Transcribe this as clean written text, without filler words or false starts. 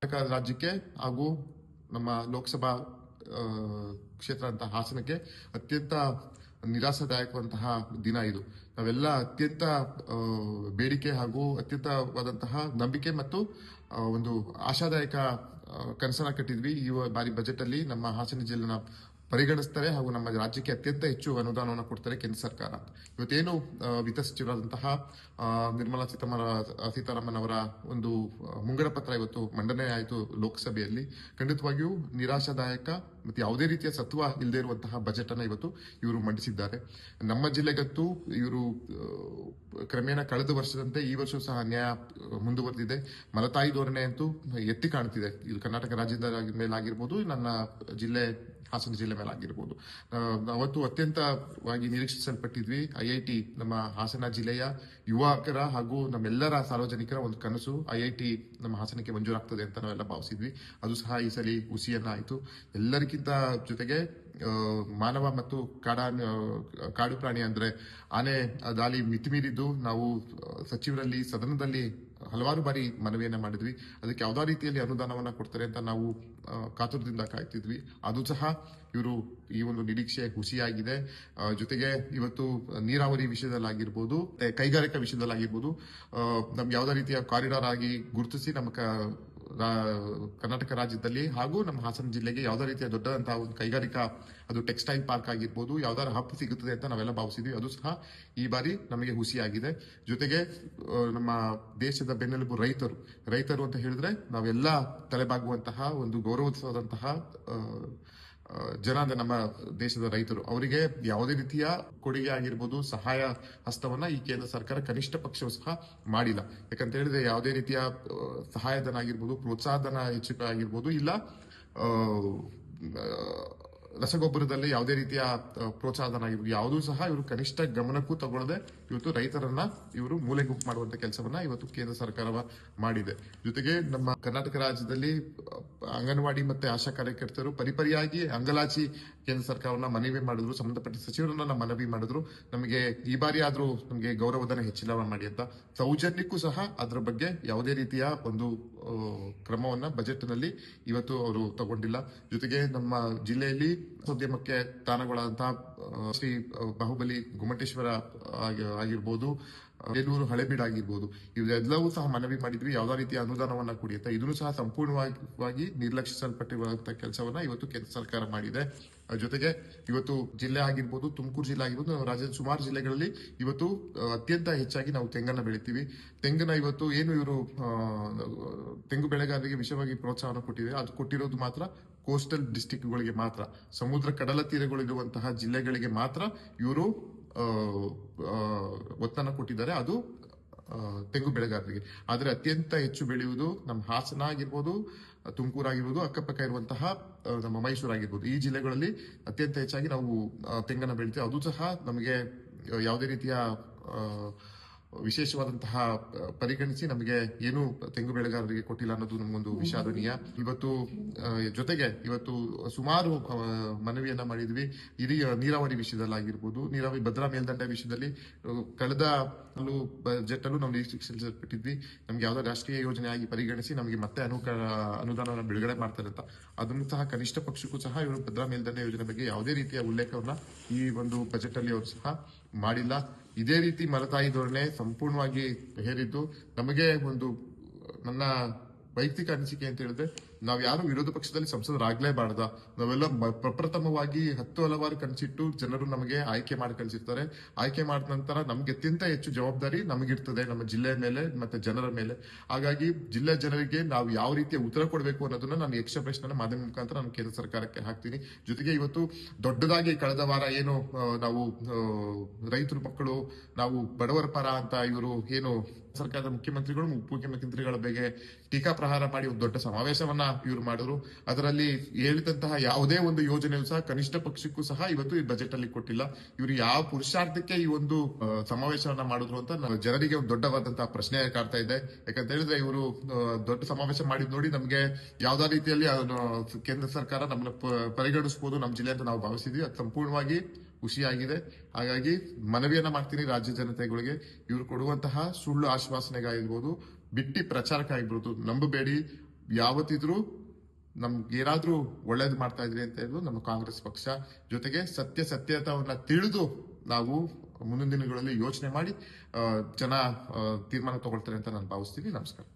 ರಾಜ್ಯಕ್ಕೆ ಹಾಗೂ ನಮ್ಮ ಲೋಕಸಭಾ ಕ್ಷೇತ್ರ ಅಂತ ಹಾಸನಕ್ಕೆ ಅತ್ಯಂತ ನಿರಾಶಾದಾಯಕವಂತಹ ದಿನ ಇದು. ನಾವೆಲ್ಲ ಅತ್ಯಂತ ಬೇಡಿಕೆ ಹಾಗೂ ಅತ್ಯಂತವಾದಂತಹ ನಂಬಿಕೆ ಮತ್ತು ಒಂದು ಆಶಾದಾಯಕ ಕನಸನ್ನ ಕಟ್ಟಿದ್ವಿ. ಈ ಬಾರಿ ಬಜೆಟ್ ಅಲ್ಲಿ ನಮ್ಮ ಹಾಸನ ಜಿಲ್ಲೆನ ಪರಿಗಣಿಸ್ತಾರೆ ಹಾಗೂ ನಮ್ಮ ರಾಜ್ಯಕ್ಕೆ ಅತ್ಯಂತ ಹೆಚ್ಚು ಅನುದಾನವನ್ನು ಕೊಡ್ತಾರೆ ಕೇಂದ್ರ ಸರ್ಕಾರ. ಇವತ್ತೇನು ವಿತ್ತ ಸಚಿವರಾದಂತಹ ನಿರ್ಮಲಾ ಸೀತಾರಾಮನ್ ಅವರ ಒಂದು ಮುಂಗಡ ಪತ್ರ ಇವತ್ತು ಮಂಡನೆ ಆಯಿತು ಲೋಕಸಭೆಯಲ್ಲಿ. ಖಂಡಿತವಾಗಿಯೂ ನಿರಾಶಾದಾಯಕ ಮತ್ತು ಯಾವುದೇ ರೀತಿಯ ಸತ್ವ ಇಲ್ಲದೆ ಇರುವಂತಹ ಬಜೆಟ್ ಅನ್ನ ಇವತ್ತು ಇವರು ಮಂಡಿಸಿದ್ದಾರೆ. ನಮ್ಮ ಜಿಲ್ಲೆಗಂತೂ ಇವರು ಕ್ರಮೇಣ ಕಳೆದ ವರ್ಷದಂತೆ ಈ ವರ್ಷ ಸಹ ಅನ್ಯಾಯ ಮುಂದುವರೆದಿದೆ. ಮಲತಾಯಿ ಧೋರಣೆ ಅಂತೂ ಎತ್ತಿ ಕಾಣುತ್ತಿದೆ. ಇದು ಕರ್ನಾಟಕ ರಾಜ್ಯದ ಮೇಲಾಗಿರ್ಬೋದು, ನನ್ನ ಜಿಲ್ಲೆ ಹಾಸನ ಜಿಲ್ಲೆ ಮೇಲೆ ಆಗಿರ್ಬೋದು. ಅವತ್ತು ಅತ್ಯಂತವಾಗಿ ನಿರೀಕ್ಷಿಸಲ್ಪಟ್ಟಿದ್ವಿ. IIT ನಮ್ಮ ಹಾಸನ ಜಿಲ್ಲೆಯ ಯುವಕರ ಹಾಗೂ ನಮ್ಮೆಲ್ಲರ ಸಾರ್ವಜನಿಕರ ಒಂದು ಕನಸು. IIT ನಮ್ಮ ಹಾಸನಕ್ಕೆ ಮಂಜೂರಾಗ್ತದೆ ಅಂತ ನಾವೆಲ್ಲ ಭಾವಿಸಿದ್ವಿ. ಅದು ಸಹ ಈ ಸಲ ಹುಸಿಯನ್ನ ಆಯಿತು. ಎಲ್ಲರಿಗಿಂತ ಜೊತೆಗೆ ಮಾನವ ಮತ್ತು ಕಾಡು ಪ್ರಾಣಿ ಅಂದ್ರೆ ಆನೆ ದಾಳಿ ಮಿತಿಮೀರಿದ್ದು ನಾವು ಸಚಿವರಲ್ಲಿ ಸದನದಲ್ಲಿ ಹಲವಾರು ಬಾರಿ ಮನವಿಯನ್ನ ಮಾಡಿದ್ವಿ. ಅದಕ್ಕೆ ಯಾವುದೇ ರೀತಿಯಲ್ಲಿ ಅನುದಾನವನ್ನ ಕೊಡ್ತಾರೆ ಅಂತ ನಾವು ಕಾತುರದಿಂದ ಕಾಯ್ತಿದ್ವಿ. ಅದು ಸಹ ಇವರು ಈ ಒಂದು ನಿರೀಕ್ಷೆ ಹುಸಿಯಾಗಿದೆ. ಜೊತೆಗೆ ಇವತ್ತು ನೀರಾವರಿ ವಿಷಯದಲ್ಲಾಗಿರ್ಬೋದು, ಕೈಗಾರಿಕಾ ವಿಷಯದಲ್ಲಾಗಿರ್ಬೋದು, ನಮ್ಗೆ ಯಾವುದೇ ರೀತಿಯ ಕಾರಿಡಾರ್ ಆಗಿ ಗುರುತಿಸಿ ನಮ್ಮ ಕರ್ನಾಟಕ ರಾಜ್ಯದಲ್ಲಿ ಹಾಗೂ ನಮ್ಮ ಹಾಸನ ಜಿಲ್ಲೆಗೆ ಯಾವುದೇ ರೀತಿಯ ದೊಡ್ಡದಂತಹ ಒಂದು ಕೈಗಾರಿಕಾ, ಅದು ಟೆಕ್ಸ್ಟೈಲ್ ಪಾರ್ಕ್ ಆಗಿರ್ಬೋದು, ಯಾವ್ದಾರ ಹಬ್ ಸಿಗುತ್ತದೆ ಅಂತ ನಾವೆಲ್ಲ ಭಾವಿಸಿದ್ವಿ. ಅದು ಸಹ ಈ ಬಾರಿ ನಮಗೆ ಹುಸಿಯಾಗಿದೆ. ಜೊತೆಗೆ ನಮ್ಮ ದೇಶದ ಬೆನ್ನೆಲುಬು ರೈತರು ಅಂತ ಹೇಳಿದ್ರೆ ನಾವೆಲ್ಲ ತಲೆಬಾಗುವಂತಹ ಒಂದು ಗೌರವಿಸುವಂತಹ ಜನ ಅಂದ್ರೆ ನಮ್ಮ ದೇಶದ ರೈತರು. ಅವರಿಗೆ ಯಾವುದೇ ರೀತಿಯ ಕೊಡುಗೆ ಆಗಿರ್ಬೋದು, ಸಹಾಯ ಹಸ್ತವನ್ನ ಈ ಕೇಂದ್ರ ಸರ್ಕಾರ ಕನಿಷ್ಠ ಪಕ್ಷವೂ ಸಹ ಮಾಡಿಲ್ಲ. ಯಾಕಂತ ಹೇಳಿದ್ರೆ ಯಾವುದೇ ರೀತಿಯ ಸಹಾಯಧನ ಆಗಿರ್ಬೋದು, ಪ್ರೋತ್ಸಾಹಧನ ಹೆಚ್ಚು ಆಗಿರ್ಬೋದು, ಇಲ್ಲ ರಸಗೊಬ್ಬರದಲ್ಲಿ ಯಾವುದೇ ರೀತಿಯ ಪ್ರೋತ್ಸಾಹಧನ ಆಗಿರ್ಬೋದು, ಯಾವುದೂ ಸಹ ಇವರು ಕನಿಷ್ಠ ಗಮನಕ್ಕೂ ತಗೊಳ್ಳದೆ ಇವತ್ತು ರೈತರನ್ನ ಇವರು ಮೂಲೆ ಗುಂಪು ಮಾಡುವಂತ ಕೆಲಸವನ್ನ ಇವತ್ತು ಕೇಂದ್ರ ಸರ್ಕಾರ ಮಾಡಿದೆ. ಜೊತೆಗೆ ನಮ್ಮ ಕರ್ನಾಟಕ ರಾಜ್ಯದಲ್ಲಿ ಅಂಗನವಾಡಿ ಮತ್ತೆ ಆಶಾ ಕಾರ್ಯಕರ್ತರು ಪರಿಪರಿಯಾಗಿ ಅಂಗಲಾಚಿ ಕೇಂದ್ರ ಸರ್ಕಾರವನ್ನ ಮನವಿ ಮಾಡಿದ್ರು, ಸಂಬಂಧಪಟ್ಟ ಸಚಿವರನ್ನ ಮನವಿ ಮಾಡಿದ್ರು, ನಮಗೆ ಈ ಬಾರಿ ಆದ್ರೂ ನಮಗೆ ಗೌರವಧನ ಹೆಚ್ಚಿನ ಮಾಡಿ ಅಂತ. ಸೌಜನ್ಯಕ್ಕೂ ಸಹ ಅದರ ಬಗ್ಗೆ ಯಾವುದೇ ರೀತಿಯ ಒಂದು ಕ್ರಮವನ್ನ ಬಜೆಟ್ ನಲ್ಲಿ ಇವತ್ತು ಅವರು ತಗೊಂಡಿಲ್ಲ. ಜೊತೆಗೆ ನಮ್ಮ ಜಿಲ್ಲೆಯಲ್ಲಿ ಉದ್ಯಮಕ್ಕೆ ತಾಣಗಳಾದಂತಹ ಶ್ರೀ ಬಾಹುಬಲಿ ಗುಮ್ಮಟೇಶ್ವರ ಆಗಿರ್ಬೋದು, ಬೇಲೂರು ಹಳೆಬೀಡು ಆಗಿರ್ಬೋದು, ಇವೆಲ್ಲವೂ ಸಹ ಮನವಿ ಮಾಡಿದ್ವಿ. ಯಾವುದೇ ರೀತಿಯ ಅನುದಾನವನ್ನ ಕೊಡಿ ಅಂತ. ಇದನ್ನು ಸಹ ಸಂಪೂರ್ಣವಾಗಿ ನಿರ್ಲಕ್ಷಿಸಲ್ಪಟ್ಟಿರುವಂತಹ ಕೆಲಸವನ್ನ ಇವತ್ತು ಕೇಂದ್ರ ಸರ್ಕಾರ ಮಾಡಿದೆ. ಜೊತೆಗೆ ಇವತ್ತು ಜಿಲ್ಲೆ ಆಗಿರ್ಬೋದು, ತುಮಕೂರು ಜಿಲ್ಲೆ ಆಗಿರ್ಬೋದು, ರಾಜ್ಯದ ಸುಮಾರು ಜಿಲ್ಲೆಗಳಲ್ಲಿ ಇವತ್ತು ಅತ್ಯಂತ ಹೆಚ್ಚಾಗಿ ನಾವು ತೆಂಗನ್ನ ಬೆಳಿತೀವಿ. ತೆಂಗನ್ನ ಇವತ್ತು ಏನು ಇವರು ತೆಂಗು ಬೆಳೆಗಾರರಿಗೆ ವಿಶೇಷವಾಗಿ ಪ್ರೋತ್ಸಾಹನ ಕೊಟ್ಟಿದೆ, ಅದು ಕೊಟ್ಟಿರೋದು ಮಾತ್ರ ಕೋಸ್ಟಲ್ ಡಿಸ್ಟಿಕ್ಗಳಿಗೆ ಮಾತ್ರ, ಸಮುದ್ರ ಕಡಲ ತೀರಗಳಿರುವಂತಹ ಜಿಲ್ಲೆಗಳಿಗೆ ಮಾತ್ರ ಇವರು ಒತ್ತನ್ನು ಕೊಟ್ಟಿದ್ದಾರೆ. ಅದು ತೆಂಗು ಬೆಳೆಗಾರರಿಗೆ. ಆದ್ರೆ ಅತ್ಯಂತ ಹೆಚ್ಚು ಬೆಳೆಯುವುದು ನಮ್ಮ ಹಾಸನ ಆಗಿರ್ಬೋದು, ತುಮಕೂರು ಆಗಿರ್ಬೋದು, ಅಕ್ಕಪಕ್ಕ ಇರುವಂತಹ ನಮ್ಮ ಮೈಸೂರು ಆಗಿರ್ಬೋದು, ಈ ಜಿಲ್ಲೆಗಳಲ್ಲಿ ಅತ್ಯಂತ ಹೆಚ್ಚಾಗಿ ನಾವು ತೆಂಗನ್ನ ಬೆಳಿತೀವಿ. ಅದು ಸಹ ನಮಗೆ ಯಾವುದೇ ರೀತಿಯ ವಿಶೇಷವಾದಂತಹ ಪರಿಗಣಿಸಿ ನಮಗೆ ಏನು ತೆಂಗು ಬೆಳೆಗಾರರಿಗೆ ಕೊಟ್ಟಿಲ್ಲ ಅನ್ನೋದು ನಮಗೊಂದು ವಿಷಾದನೀಯ. ಜೊತೆಗೆ ಇವತ್ತು ಸುಮಾರು ಮನವಿಯನ್ನ ಮಾಡಿದ್ವಿ. ಹಿರಿಯ ನೀರಾವರಿ ವಿಷಯದಲ್ಲಾಗಿರ್ಬೋದು, ನೀರಾವರಿ ಭದ್ರಾ ಮೇಲ್ದಂಡೆ ವಿಷಯದಲ್ಲಿ ಕಳೆದ ಬಜೆಟ್ ಅಲ್ಲೂ ನಾವು ನಿರೀಕ್ಷಿಸಲ್ಪಟ್ಟಿದ್ವಿ. ನಮ್ಗೆ ಯಾವ್ದೋ ರಾಷ್ಟ್ರೀಯ ಯೋಜನೆ ಆಗಿ ಪರಿಗಣಿಸಿ ನಮಗೆ ಮತ್ತೆ ಅನುದಾನವನ್ನು ಬಿಡುಗಡೆ ಮಾಡ್ತಾರೆ ಅಂತ. ಅದನ್ನು ಸಹ ಕನಿಷ್ಠ ಪಕ್ಷಕ್ಕೂ ಸಹ ಇವರು ಭದ್ರಾ ಮೇಲ್ದಂಡೆ ಯೋಜನೆ ಬಗ್ಗೆ ಯಾವುದೇ ರೀತಿಯ ಉಲ್ಲೇಖವನ್ನ ಈ ಒಂದು ಬಜೆಟ್ ಅಲ್ಲಿ ಅವರು ಸಹ ಮಾಡಿಲ್ಲ. ಇದೇ ರೀತಿ ಮಲತಾಯಿ ಧೋರಣೆ ಸಂಪೂರ್ಣವಾಗಿ ಹೇರಿದ್ದು ನಮಗೆ ಒಂದು ನನ್ನ ವೈಯಕ್ತಿಕ ಅನಿಸಿಕೆ ಅಂತ ಹೇಳಿದ್ರೆ, ನಾವು ಯಾರು ವಿರೋಧ ಪಕ್ಷದಲ್ಲಿ ಸಂಸದರಾಗ್ಲೇಬಾರ್ದ. ನಾವೆಲ್ಲ ಪ್ರಪ್ರಥಮವಾಗಿ ಹಲವಾರು ಕನಸಿಟ್ಟು ಜನರು ನಮಗೆ ಆಯ್ಕೆ ಮಾಡಿ ಕಳಿಸಿರ್ತಾರೆ. ಆಯ್ಕೆ ಮಾಡಿದ ನಂತರ ನಮ್ಗೆ ಅತ್ಯಂತ ಹೆಚ್ಚು ಜವಾಬ್ದಾರಿ ನಮಗಿರ್ತದೆ, ನಮ್ಮ ಜಿಲ್ಲೆ ಮೇಲೆ ಮತ್ತೆ ಜನರ ಮೇಲೆ. ಹಾಗಾಗಿ ಜಿಲ್ಲೆ ಜನರಿಗೆ ನಾವು ಯಾವ ರೀತಿಯ ಉತ್ತರ ಕೊಡಬೇಕು ಅನ್ನೋದನ್ನ ನಾನು ಯಕ್ಷ ಪ್ರಶ್ನೆ ಮಾಧ್ಯಮ ಮುಖಾಂತರ ನಾನು ಕೇಂದ್ರ ಸರ್ಕಾರಕ್ಕೆ ಹಾಕ್ತೀನಿ. ಜೊತೆಗೆ ಇವತ್ತು ದೊಡ್ಡದಾಗಿ ಕಳೆದ ವಾರ ಏನು ನಾವು ರೈತರ ಮಕ್ಕಳು, ನಾವು ಬಡವರ ಪರ ಅಂತ ಇವರು ಏನು ಸರ್ಕಾರದ ಮುಖ್ಯಮಂತ್ರಿಗಳು ಉಪಮುಖ್ಯಮಂತ್ರಿಗಳ ಬಗ್ಗೆ ಟೀಕಾ ಪ್ರಹಾರ ಮಾಡಿ ಒಂದು ದೊಡ್ಡ ಸಮಾವೇಶವನ್ನ ಇವರು ಮಾಡಿದ್ರು. ಅದರಲ್ಲಿ ಹೇಳಿದಂತಹ ಯಾವುದೇ ಒಂದು ಯೋಜನೆಯೂ ಸಹ ಕನಿಷ್ಠ ಪಕ್ಷಕ್ಕೂ ಸಹ ಇವತ್ತು ಈ ಬಜೆಟ್ ಅಲ್ಲಿ ಕೊಟ್ಟಿಲ್ಲ. ಇವರು ಯಾವ ಪುರುಷಾರ್ಥಕ್ಕೆ ಈ ಒಂದು ಸಮಾವೇಶವನ್ನ ಮಾಡಿದ್ರು ಅಂತ ಜನರಿಗೆ ಒಂದು ದೊಡ್ಡವಾದಂತಹ ಪ್ರಶ್ನೆ ಕಾಡ್ತಾ ಇದೆ. ಯಾಕಂತ ಹೇಳಿದ್ರೆ ಇವರು ದೊಡ್ಡ ಸಮಾವೇಶ ಮಾಡಿದ್ ನೋಡಿ ನಮ್ಗೆ ಯಾವ್ದಾ ರೀತಿಯಲ್ಲಿ ಕೇಂದ್ರ ಸರ್ಕಾರ ನಮ್ಮನ್ನ ಪರಿಗಣಿಸಬಹುದು ನಮ್ಮ ಜಿಲ್ಲೆ ಅಂತ ನಾವು ಭಾವಿಸಿದ್ವಿ. ಅದು ಸಂಪೂರ್ಣವಾಗಿ ಖುಷಿಯಾಗಿದೆ. ಹಾಗಾಗಿ ಮನವಿಯನ್ನ ಮಾಡ್ತೀನಿ ರಾಜ್ಯ ಜನತೆಗಳಿಗೆ, ಇವರು ಕೊಡುವಂತಹ ಸುಳ್ಳು ಆಶ್ವಾಸನೆಗಾಗಿರ್ಬೋದು, ಬಿಟ್ಟಿ ಪ್ರಚಾರಕ್ಕಾಗಿರ್ಬೋದು ನಂಬಬೇಡಿ. ಯಾವತ್ತಿದ್ರೂ ನಮ್ಗೆ ಏನಾದ್ರೂ ಒಳ್ಳೇದು ಮಾಡ್ತಾ ಇದ್ರಿ ಅಂತ ಹೇಳಿ ನಮ್ಮ ಕಾಂಗ್ರೆಸ್ ಪಕ್ಷ ಜೊತೆಗೆ ಸತ್ಯತೆಯನ್ನ ತಿಳಿದು ನಾವು ಮುಂದಿನ ದಿನಗಳಲ್ಲಿ ಯೋಚನೆ ಮಾಡಿ ಜನ ತೀರ್ಮಾನ ತಗೊಳ್ತಾರೆ ಅಂತ ನಾನು ಭಾವಿಸ್ತೀನಿ. ನಮಸ್ಕಾರ.